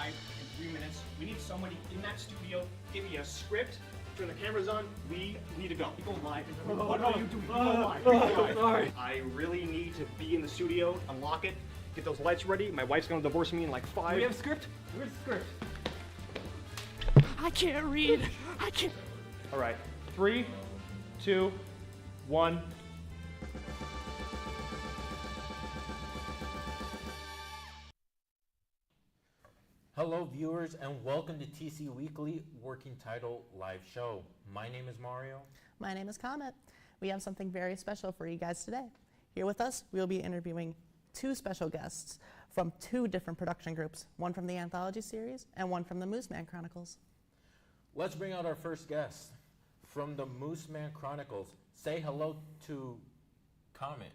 live in 3 minutes. We need somebody in that studio. Give me a script. Turn the cameras on. We need to go. We go live. What are you doing? We go live. We go live. Sorry. I really need to be in the studio. Unlock it. Get those lights ready. My wife's gonna divorce me in like 5. Do we have a script? Where's the script? I can't read. I can't. All right. 3, 2, 1. Hello viewers and welcome to TC Weekly Working Title Live Show. My name is Mario. My name is Comet. We have something very special for you guys today. Here with us, we'll be interviewing 2 special guests from 2 different production groups, one from the Anthology series and one from the Mooseman Chronicles. Let's bring out our first guest from the Mooseman Chronicles. Say hello to Comet.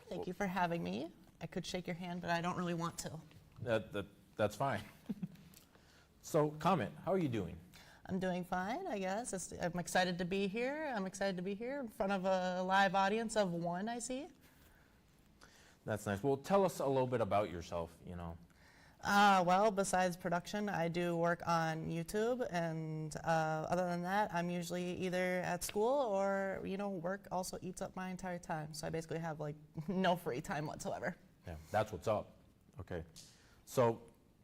Thank you for having me. I could shake your hand, but I don't really want to. That's fine. So, Comet, how are you doing? I'm doing fine, I guess. I'm excited to be here. I'm excited to be here in front of a live audience of 1, I see. That's nice. Well, tell us a little bit about yourself, you know. Well, besides production, I do work on YouTube, and other than that, I'm usually either at school or, work also eats up my entire time. So I basically have, no free time whatsoever. Yeah, that's what's up. Okay. So,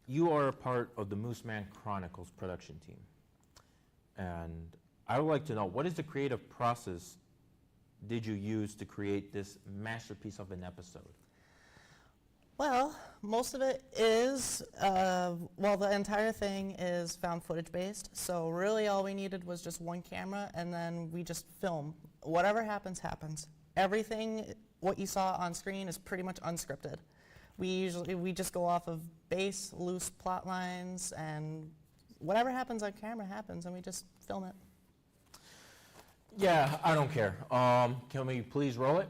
you are a part of the Mooseman Chronicles production team. And I would like to know, what is the creative process did you use to create this masterpiece of an episode? Well, most of it is, the entire thing is found footage based. So really all we needed was just 1 camera and then we just film. Whatever happens, happens. Everything, what you saw on screen is pretty much unscripted. We just go off of base, loose plot lines, and whatever happens on camera happens and we just film it. Yeah, I don't care. Can we please roll it?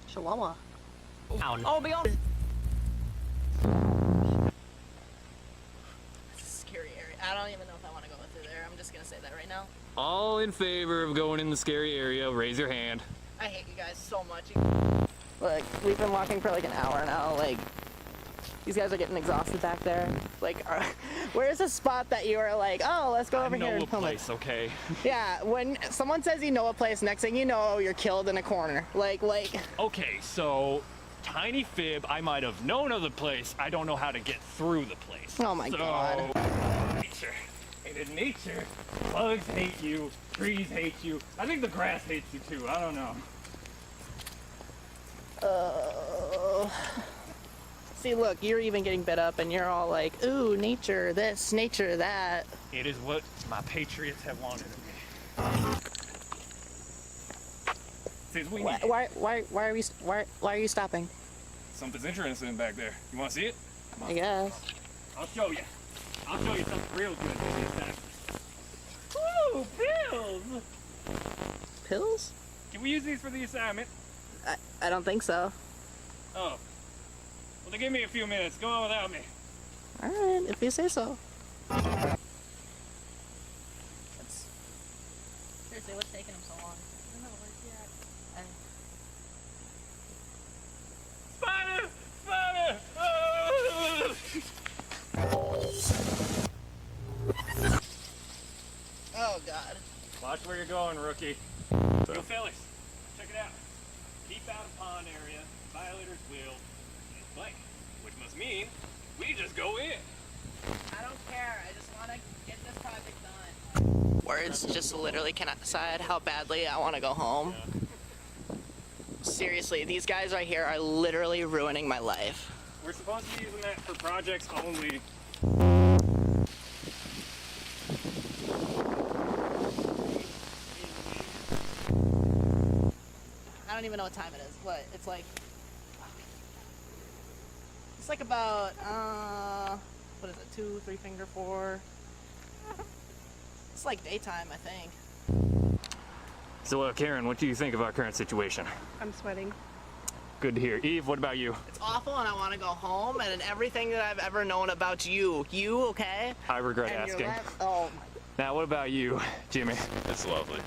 Chihuahua. Oh, beyond. It's a scary area. I don't even know if I want to go through there. I'm just going to say that right now. All in favor of going in the scary area, raise your hand. I hate you guys so much. Look, we've been walking for like an hour now. These guys are getting exhausted back there. Where's a spot that you are like, oh, let's go over here and film it? I know a place, okay? Yeah, when someone says you know a place, next thing you know, you're killed in a corner. Okay, so, tiny fib, I might have known of the place. I don't know how to get through the place. Oh my God. Nature. And in nature, bugs hate you, trees hate you. I think the grass hates you too, I don't know. See, look, you're even getting bit up and you're all like, ooh, nature this, nature that. It is what my patriots have wanted of me. Says we need Why are you stopping? something's interesting back there. You want to see it? I guess. I'll show you. I'll show you something real good this time. Ooh, pills! Pills? Can we use these for the assignment? I don't think so. Oh. Well, then give me a few minutes. Go on without me. All right, if you say so. Seriously, what's taking him so long? I don't know, where's he at? Spider! Spider! Oh, God. Watch where you're going, rookie. Yo, fellas, check it out. Keep out of pond area. Violators will blank, which must mean we just go in. I don't care. I just want to get this project done. Words just literally cannot decide how badly I want to go home. Yeah. Seriously, these guys right here are literally ruining my life. We're supposed to be using that for projects only. I don't even know what time it is, but it's like about what is it, 2, 3 finger, 4. It's like daytime, I think. So, Karen, what do you think of our current situation? I'm sweating. Good to hear. Eve, what about you? It's awful, and I want to go home. And everything that I've ever known about you, okay? I regret And asking. Oh my. Now, what about you, Jimmy? It's lovely.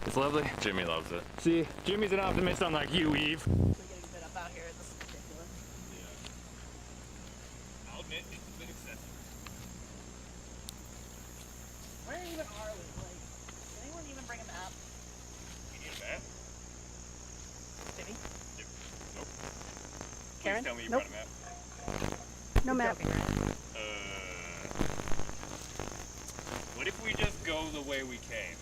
It's lovely. Jimmy loves it. See, Jimmy's an optimist unlike you, Eve. We're getting a bit up out here. This is ridiculous. I'll admit, it's a bit excessive. Where even are we? Like, did anyone even bring a map? You need a map? Jimmy? Nope. Karen? Please tell me you Nope. brought a map. No map. What if we just go the way we came?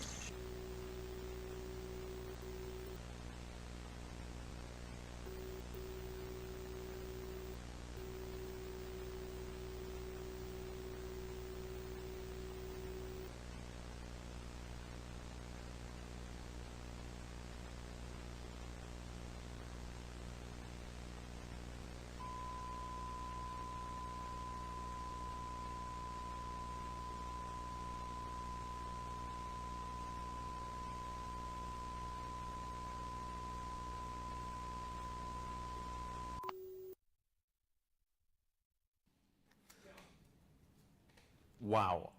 Wow,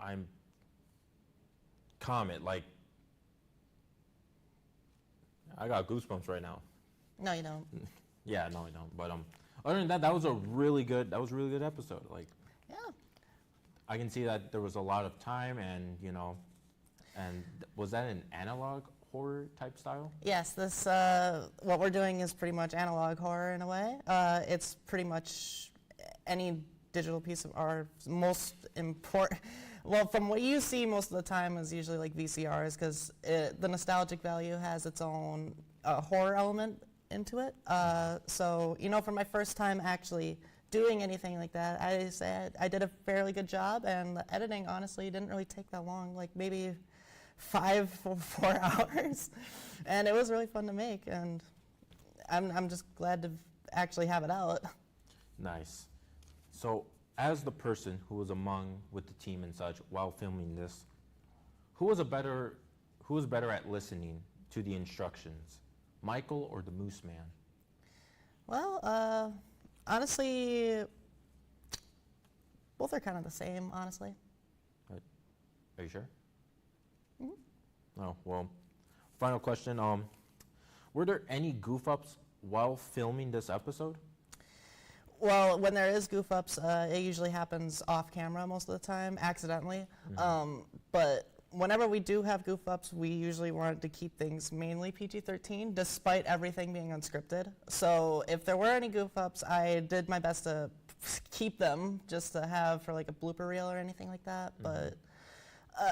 I'm comment, like, I got goosebumps right now. No, you don't. Yeah, no, I don't. But other than that, that was a really good episode. Like, Yeah. I can see that there was a lot of time, and was that an analog horror type style? Yes, this what we're doing is pretty much analog horror in a way. It's pretty much any digital piece of art. Most important, well, from what you see most of the time is usually like VCRs, because the nostalgic value has its own horror element into it. So, for my first time actually doing anything like that, I did a fairly good job, and the editing honestly didn't really take that long, like maybe 4 hours, and it was really fun to make, and I'm just glad to actually have it out. Nice. So, as the person who was with the team and such while filming this, who was better at listening to the instructions, Michael or the Moose Man? Well, honestly, both are kind of the same, honestly. Are you sure? Oh, well, final question. Were there any goof ups while filming this episode? Well, when there is goof ups, it usually happens off camera most of the time, accidentally. But whenever we do have goof ups, we usually want to keep things mainly PG-13, despite everything being unscripted. So if there were any goof ups, I did my best to keep them, just to have for like a blooper reel or anything like that. But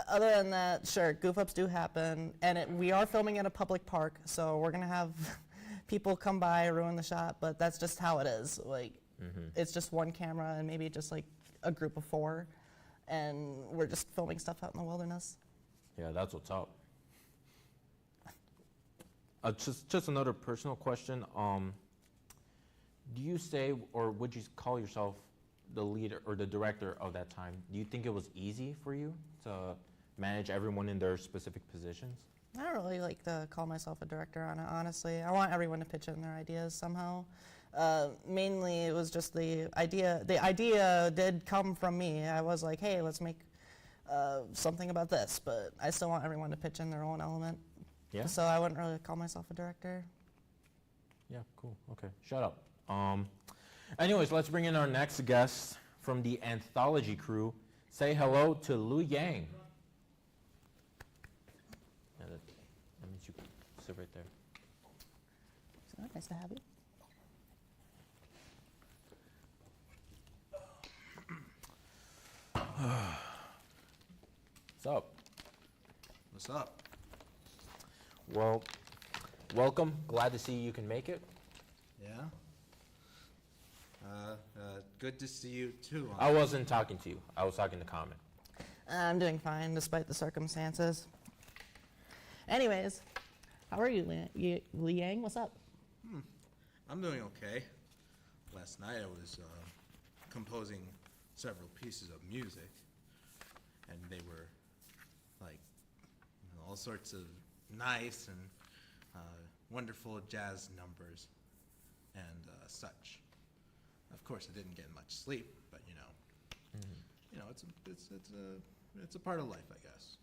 other than that, sure, goof ups do happen, and we are filming at a public park, so we're gonna have people come by, ruin the shot, but that's just how it is. Like, it's just one camera and maybe just like a group of 4, and we're just filming stuff out in the wilderness. Yeah, that's what's up. Just another personal question. Do you say, or would you call yourself the leader or the director of that time? Do you think it was easy for you to manage everyone in their specific positions? I don't really like to call myself a director on it, honestly. I want everyone to pitch in their ideas somehow. Mainly it was just the idea. The idea did come from me. I was like, hey, let's make something about this, but I still want everyone to pitch in their own element. Yeah? So I wouldn't really call myself a director. Yeah, cool. Okay, shut up. Anyways, let's bring in our next guest from the anthology crew. Say hello to Lu Yang. Yeah, that means you sit right there. So nice to have you. What's up? What's up? Well, welcome. Glad to see you can make it. Yeah? Good to see you too. I wasn't talking to you. I was talking to Common. I'm doing fine despite the circumstances. Anyways, How are you, Liang? What's up? I'm doing okay. Last night I was composing several pieces of music, and they were like all sorts of nice and wonderful jazz numbers and such. Of course, I didn't get much sleep, but you know, it's a part of life, I guess.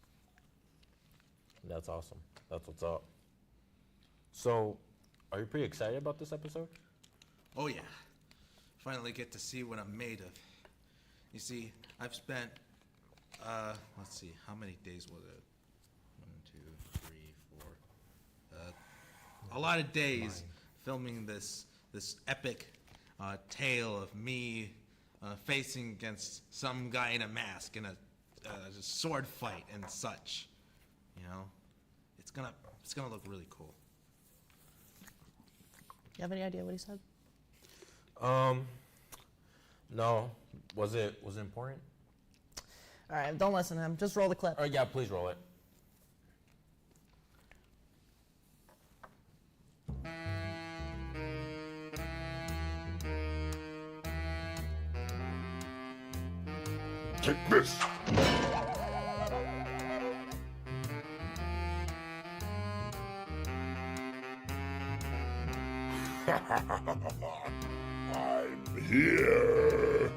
That's awesome. That's what's up. So, are you pretty excited about this episode? Oh yeah, finally get to see what I'm made of. You see, I've spent, let's see, how many days was it? 1, 2, 3, 4. A lot of days filming this epic tale of me facing against some guy in a mask in a sword fight and such. You know, it's gonna look really cool. You have any idea what he said? No. Was it important? All right, don't listen to him. Just roll the clip. Yeah, please roll it. Take this! I'm here!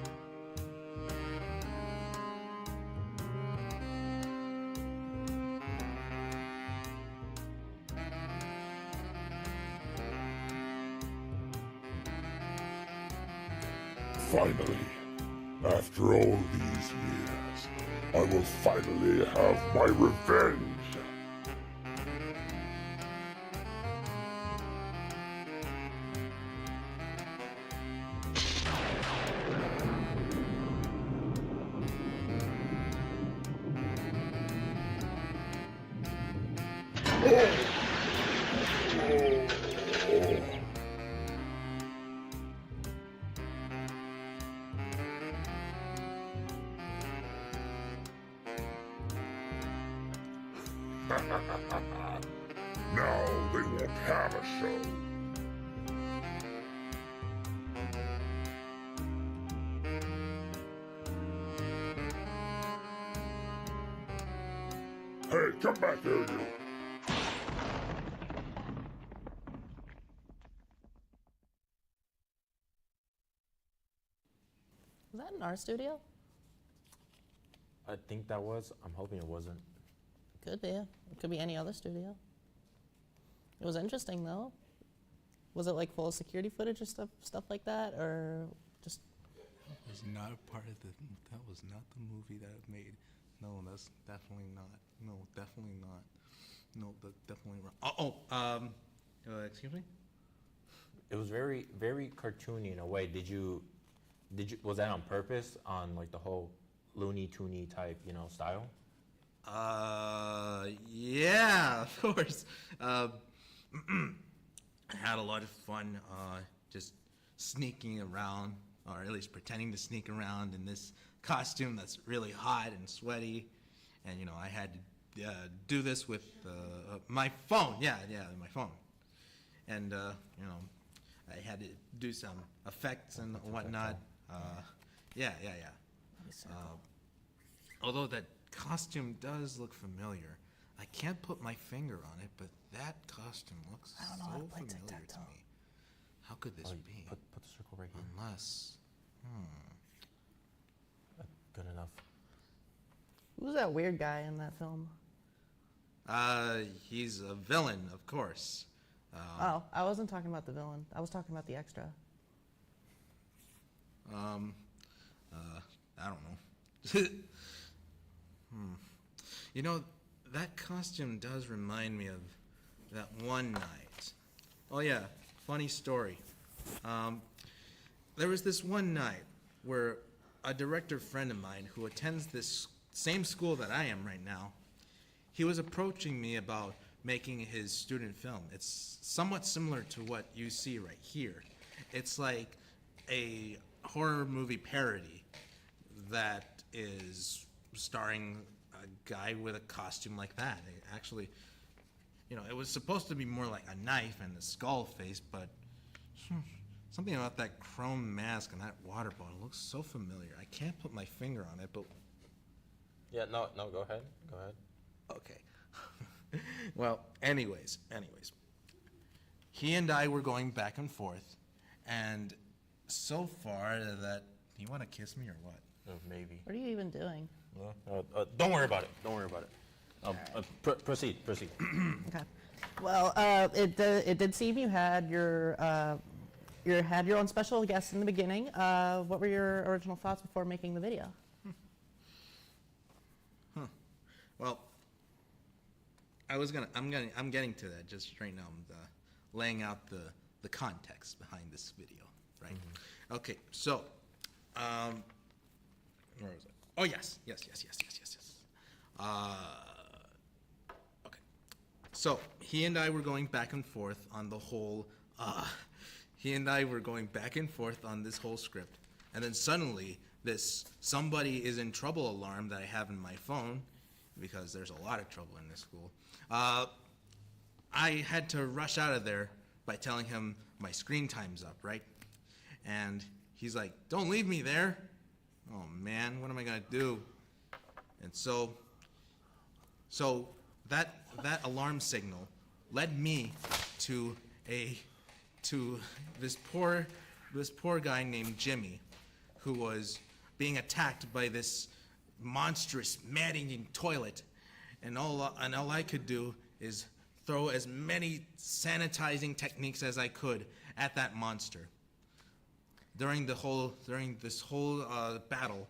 Finally, after all these years, I will finally have my revenge! Now they won't have a show. Hey, come back here, you! Was that in our studio? I think that was. I'm hoping it wasn't. Could be. It could be any other studio. It was interesting though. Was it like full of security footage or stuff like that, or just? That was not a part of the. That was not the movie that I made. No, that's definitely not. No, definitely not. No, that's definitely wrong. Excuse me. It was very, very cartoony in a way. Was that on purpose, on like the whole Looney Toony type, style? Yeah, of course. I had a lot of fun just sneaking around, or at least pretending to sneak around in this costume that's really hot and sweaty. And, I had to do this with my phone. Yeah, my phone. And, I had to do some effects and whatnot. Yeah. Although that costume does look familiar. I can't put my finger on it, but that costume looks I don't know so how to play familiar to tic-tac-toe. me. How could this be? Put the circle right here. Unless, Good enough. Who's that weird guy in that film? he's a villain, of course. Oh, I wasn't talking about the villain. I was talking about the extra. I don't know. You know, that costume does remind me of that one night. Oh yeah, funny story. There was this one night where a director friend of mine who attends this same school that I am right now, he was approaching me about making his student film. It's somewhat similar to what you see right here. It's like a horror movie parody that is starring a guy with a costume like that. you know, it was supposed to be more like a knife and a skull face, but something about that chrome mask and that water bottle looks so familiar. I can't put my finger on it, but... Yeah, no, go ahead. Go ahead. Okay. Well, anyways. He and I were going back and forth, and so far that... Do you want to kiss me or what? Maybe. What are you even doing? Don't worry about it. Don't worry about it. Proceed. Okay. Well, it did seem you had your own special guest in the beginning. What were your original thoughts before making the video? Well, I'm getting to that just right now. I'm laying out the context behind this video, right? Mm-hmm. Okay, so, where was it? Oh, yes. Okay. So, he and I were going back and forth on the whole, this whole script. And then suddenly, this somebody is in trouble alarm that I have in my phone, because there's a lot of trouble in this school. I had to rush out of there by telling him my screen time's up, right? And he's like, "Don't leave me there." Oh man, what am I gonna do? And so that alarm signal led me to this poor guy named Jimmy, who was being attacked by this monstrous man-eating toilet, and all I could do is throw as many sanitizing techniques as I could at that monster. During this whole battle,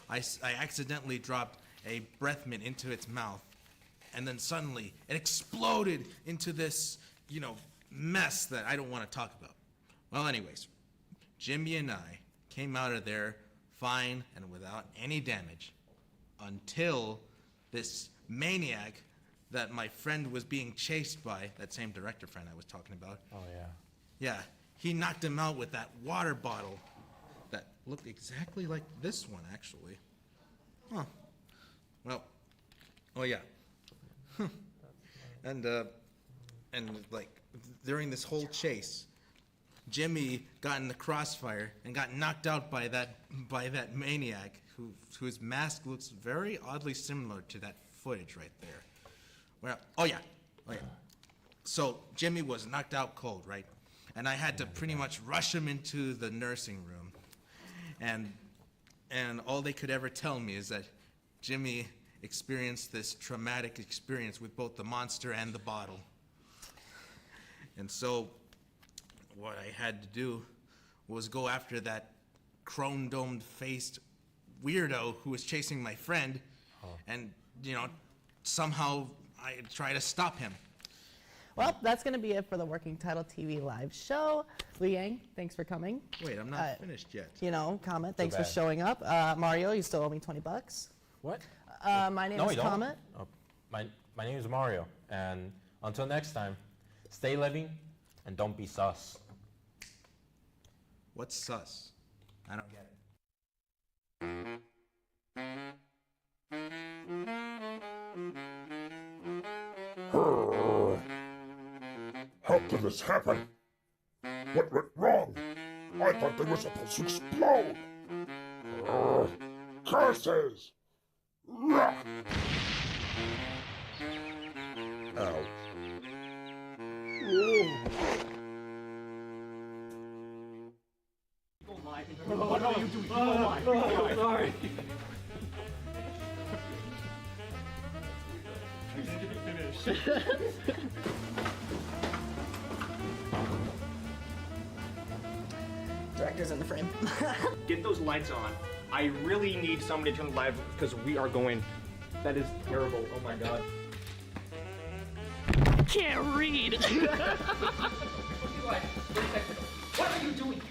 I accidentally dropped a breath mint into its mouth, and then suddenly it exploded into this, mess that I don't want to talk about. Well, anyways, Jimmy and I came out of there fine and without any damage, until this maniac that my friend was being chased by, that same director friend I was talking about. Oh, yeah. Yeah, he knocked him out with that water bottle that looked exactly like this one, actually. Huh. Well, oh yeah. And like, during this whole chase, Jimmy got in the crossfire and got knocked out by that maniac whose mask looks very oddly similar to that footage right there. Well, oh yeah. So Jimmy was knocked out cold, right? And I had to pretty much rush him into the nursing room. And all they could ever tell me is that Jimmy experienced this traumatic experience with both the monster and the bottle. And so what I had to do was go after that chrome-domed faced weirdo who was chasing my friend, and somehow I try to stop him. Well, that's going to be it for the Working Title TV live show. Liu Yang, thanks for coming. Wait, I'm not finished yet. Comet, thanks for bad. showing up. Mario, you still owe me $20. What? My name is Comet. Oh, my name is Mario, and until next time, stay living and don't be sus. What's sus? I don't get it. How could this happen? What went wrong? I thought they were supposed to explode. Curses! Rah! Ow. What are you doing? Sorry. Director's in the frame. Get those lights on. I really need somebody to turn the live because we are going. That is terrible. Oh my god. Can't read. What are you doing?